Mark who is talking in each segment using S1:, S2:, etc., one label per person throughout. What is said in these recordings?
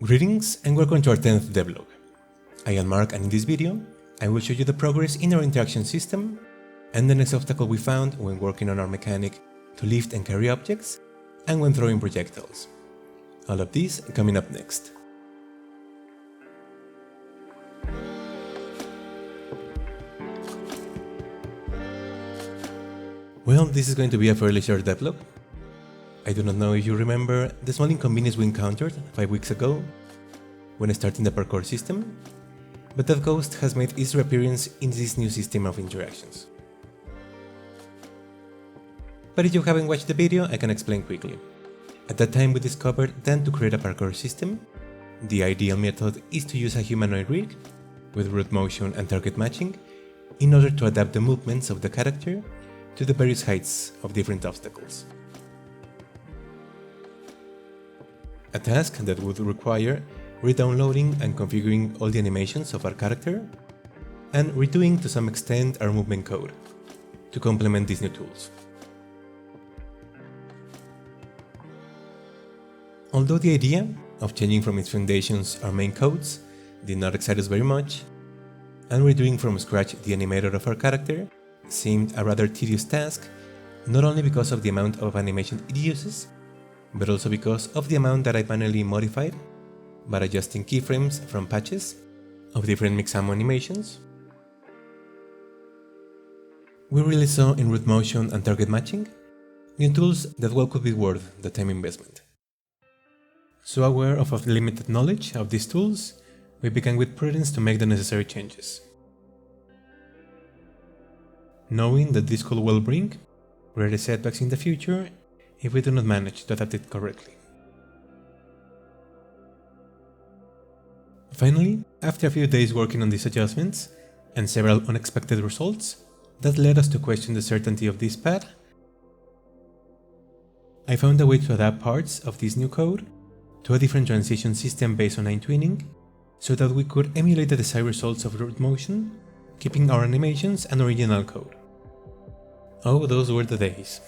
S1: Greetings and welcome to our 10th devlog. I am Mark, and in this video I will show you the progress in our interaction system and the next obstacle we found when working on our mechanic to lift and carry objects and when throwing projectiles. All of these coming up next. Well, this is going to be a fairly short devlog. I do not know if you remember the small inconvenience we encountered 5 weeks ago when starting the parkour system, but that ghost has made its reappearance in this new system of interactions. But if you haven't watched the video, I can explain quickly. At that time we discovered that to create a parkour system, the ideal method is to use a humanoid rig with root motion and target matching in order to adapt the movements of the character to the various heights of different obstacles. A task that would require re-downloading and configuring all the animations of our character, and redoing to some extent our movement code to complement these new tools. Although the idea of changing from its foundations our main codes did not excite us very much, and redoing from scratch the animator of our character seemed a rather tedious task, not only because of the amount of animation it uses, but also because of the amount that I manually modified by adjusting keyframes from patches of different mix-ammo animations. We really saw in root motion and target matching new tools that well could be worth the time investment. So aware of our limited knowledge of these tools, we began with prudence to make the necessary changes, knowing that this could well bring greater setbacks in the future if we do not manage to adapt it correctly. Finally, after a few days working on these adjustments and several unexpected results that led us to question the certainty of this path, I found a way to adapt parts of this new code to a different transition system based on line twinning so that we could emulate the desired results of root motion, keeping our animations and original code. Oh, those were the days.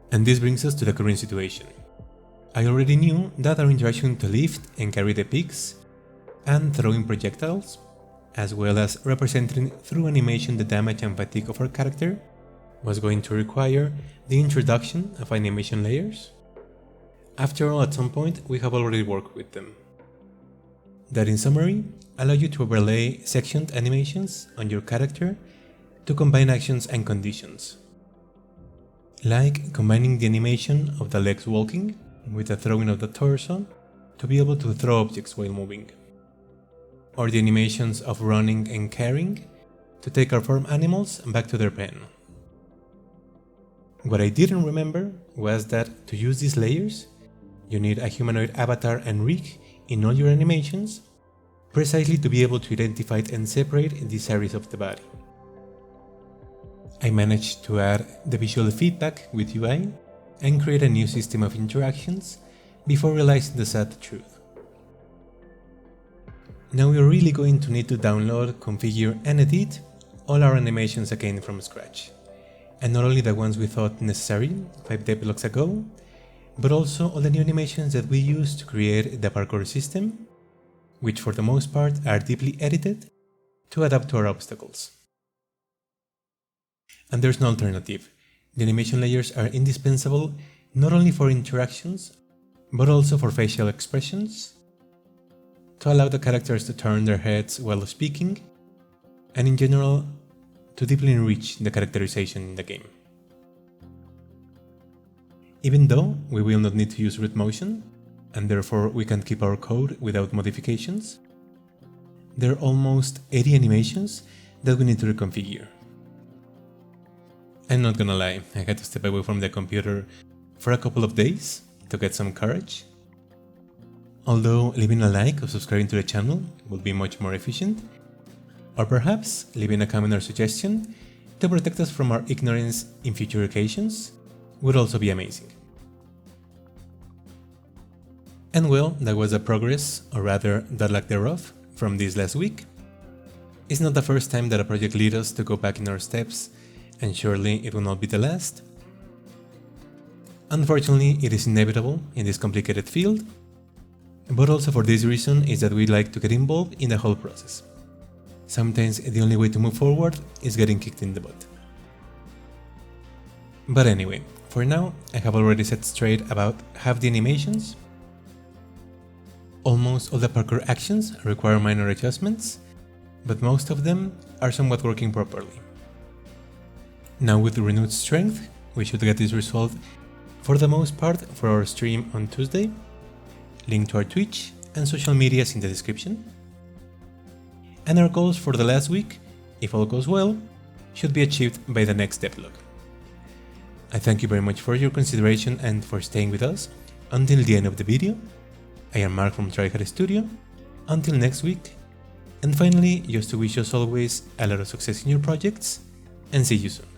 S1: And this brings us to the current situation. I already knew that our interaction to lift and carry the peaks, and throwing projectiles, as well as representing through animation the damage and fatigue of our character, was going to require the introduction of animation layers. After all, at some point we have already worked with them. That, in summary, allow you to overlay sectioned animations on your character to combine actions and conditions, like combining the animation of the legs walking with the throwing of the torso to be able to throw objects while moving, or the animations of running and carrying to take our farm animals back to their pen. What I didn't remember was that to use these layers, you need a humanoid avatar and rig in all your animations, precisely to be able to identify and separate these areas of the body. I managed to add the visual feedback with UI and create a new system of interactions before realizing the sad truth. Now we are really going to need to download, configure and edit all our animations again from scratch, and not only the ones we thought necessary 5 devlogs ago, but also all the new animations that we used to create the parkour system, which for the most part are deeply edited to adapt to our obstacles. And there's no alternative. The animation layers are indispensable not only for interactions, but also for facial expressions, to allow the characters to turn their heads while speaking, and in general, to deeply enrich the characterization in the game. Even though we will not need to use root motion, and therefore we can keep our code without modifications, there are almost 80 animations that we need to reconfigure. I'm not gonna lie, I had to step away from the computer for a couple of days to get some courage. Although leaving a like or subscribing to the channel would be much more efficient, or perhaps leaving a comment or suggestion to protect us from our ignorance in future occasions would also be amazing. And well, that was the progress, or rather the lack thereof, from this last week. It's not the first time that a project leads us to go back in our steps, and surely it will not be the last. Unfortunately, it is inevitable in this complicated field, but also for this reason is that we like to get involved in the whole process. Sometimes the only way to move forward is getting kicked in the butt. But anyway, for now, I have already set straight about half the animations. Almost all the parkour actions require minor adjustments, but most of them are somewhat working properly. Now with renewed strength, we should get this resolved for the most part for our stream on Tuesday. Link to our Twitch and social medias in the description. And our goals for the last week, if all goes well, should be achieved by the next DEVLOG. I thank you very much for your consideration and for staying with us until the end of the video. I am Mark from Tryhard Studio. Until next week. And finally, just to wish us always a lot of success in your projects, and see you soon.